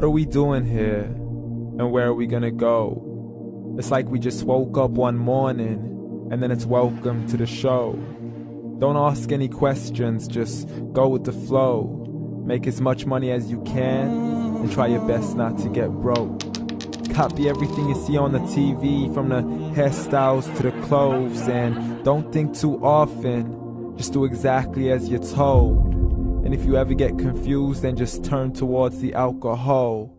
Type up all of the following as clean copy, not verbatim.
What are we doing here? And where are we gonna go? It's like we just woke up one morning and then it's welcome to the show. Don't ask any questions, just go with the flow. Make as much money as you can and try your best not to get broke. Copy everything you see on the TV, from the hairstyles to the clothes, and don't think too often, just do exactly as you're told. And if you ever get confused, then just turn towards the alcohol.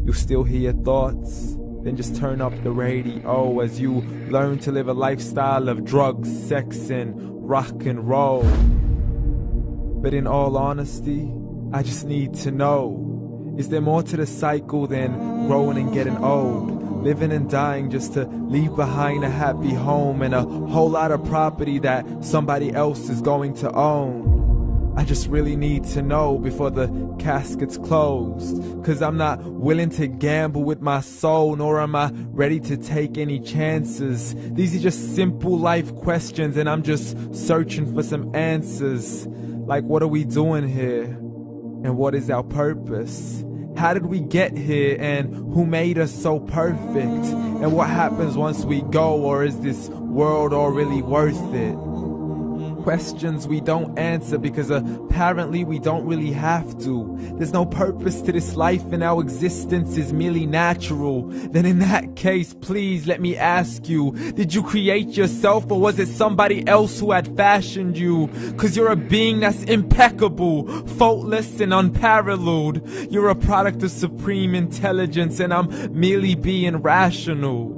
You'll still hear your thoughts, then just turn up the radio as you learn to live a lifestyle of drugs, sex, and rock and roll. But in all honesty, I just need to know, is there more to the cycle than growing and getting old? Living and dying just to leave behind a happy home and a whole lot of property that somebody else is going to own. I just really need to know before the casket's closed, 'cause I'm not willing to gamble with my soul, nor am I ready to take any chances. These are just simple life questions and I'm just searching for some answers. Like, what are we doing here? And what is our purpose? How did we get here, and who made us so perfect? And what happens once we go, or is this world all really worth it? Questions we don't answer because apparently we don't really have to. There's no purpose to this life and our existence is merely natural. Then in that case, please let me ask you, did you create yourself, or was it somebody else who had fashioned you? 'Cause you're a being that's impeccable, faultless and unparalleled. You're a product of supreme intelligence and I'm merely being rational.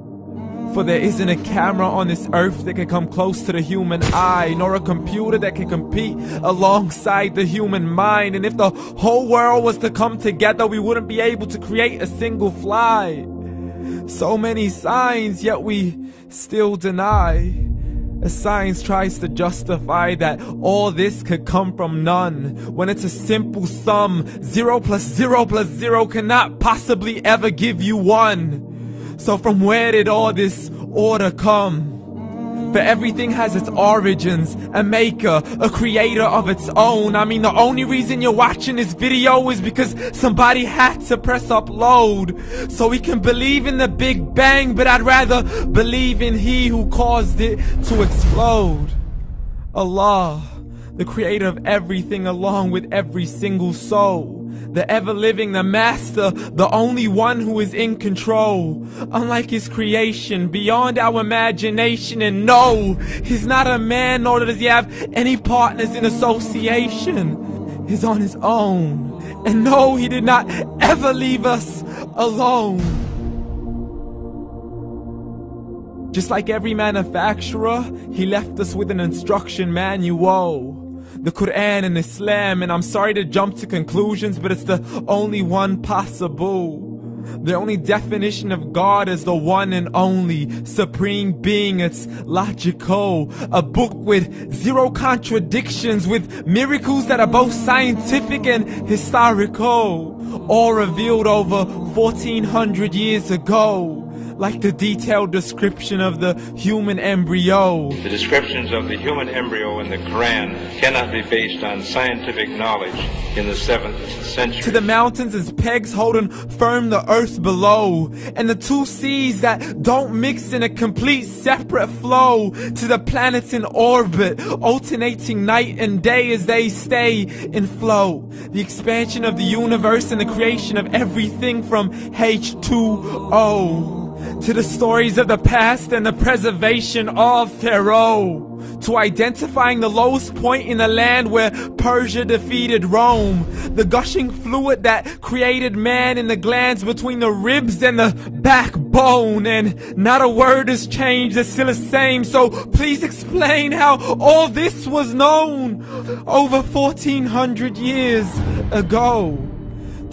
For there isn't a camera on this earth that can come close to the human eye, nor a computer that can compete alongside the human mind. And if the whole world was to come together, we wouldn't be able to create a single fly. So many signs, yet we still deny. As science tries to justify that all this could come from none, when it's a simple sum. 0 plus 0 plus 0 cannot possibly ever give you 1. So from where did all this order come? For everything has its origins, a maker, a creator of its own. I mean, the only reason you're watching this video is because somebody had to press upload. So we can believe in the Big Bang, but I'd rather believe in He who caused it to explode. Allah, the creator of everything along with every single soul. The ever-living, the master, the only one who is in control. Unlike his creation, beyond our imagination. And no, he's not a man, nor does he have any partners in association. He's on his own. And no, he did not ever leave us alone. Just like every manufacturer, he left us with an instruction manual. The Quran and Islam, and I'm sorry to jump to conclusions, but it's the only one possible. The only definition of God is the one and only supreme being. It's logical, a book with 0 contradictions, with miracles that are both scientific and historical, all revealed over 1400 years ago. Like the detailed description of the human embryo. The descriptions of the human embryo in the Quran cannot be based on scientific knowledge in the 7th century. To the mountains as pegs holding firm the earth below, and the 2 seas that don't mix in a complete separate flow. To the planets in orbit, alternating night and day as they stay in flow. The expansion of the universe and the creation of everything from H2O. To the stories of the past and the preservation of Pharaoh. To identifying the lowest point in the land where Persia defeated Rome. The gushing fluid that created man in the glands between the ribs and the backbone. And not a word has changed, it's still the same. So please explain how all this was known over 1400 years ago.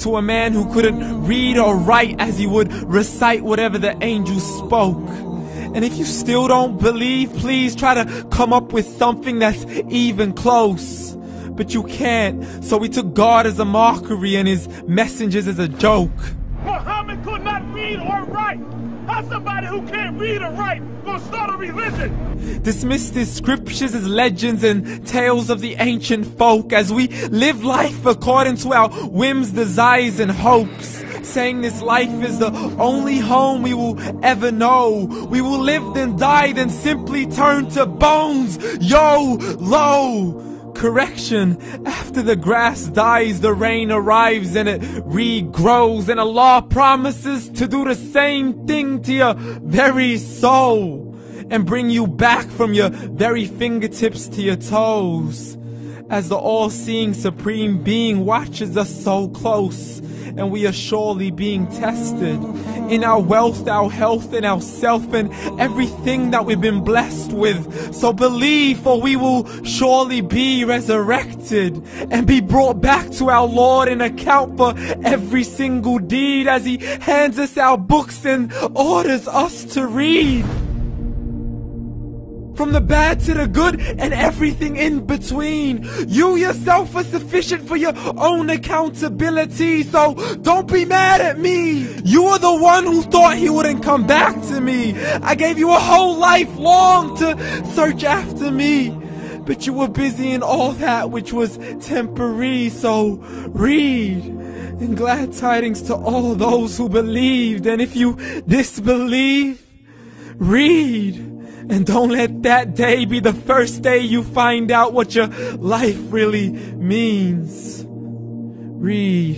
To a man who couldn't read or write, as he would recite whatever the angels spoke. And if you still don't believe, please try to come up with something that's even close. But you can't, so we took God as a mockery and his messengers as a joke. Muhammad could not read or write. How's somebody who can't read or write gonna start a religion? Dismissed his scriptures as legends and tales of the ancient folk, as we live life according to our whims, desires, and hopes. saying this life is the only home we will ever know. We will live then die, then simply turn to bones. YOLO! Correction, after the grass dies, the rain arrives and it regrows, and Allah promises to do the same thing to your very soul and bring you back from your very fingertips to your toes, as the all-seeing supreme being watches us so close, and we are surely being tested in our wealth, our health, and our self, and everything that we've been blessed with. So believe, for we will surely be resurrected and be brought back to our Lord and account for every single deed, as He hands us our books and orders us to read. From the bad to the good and everything in between. You yourself are sufficient for your own accountability, so don't be mad at me. You are the one who thought He wouldn't come back to me. I gave you a whole life long to search after me, but you were busy in all that which was temporary. So read, and glad tidings to all those who believed. And if you disbelieve, read. And don't let that day be the first day you find out what your life really means. Read.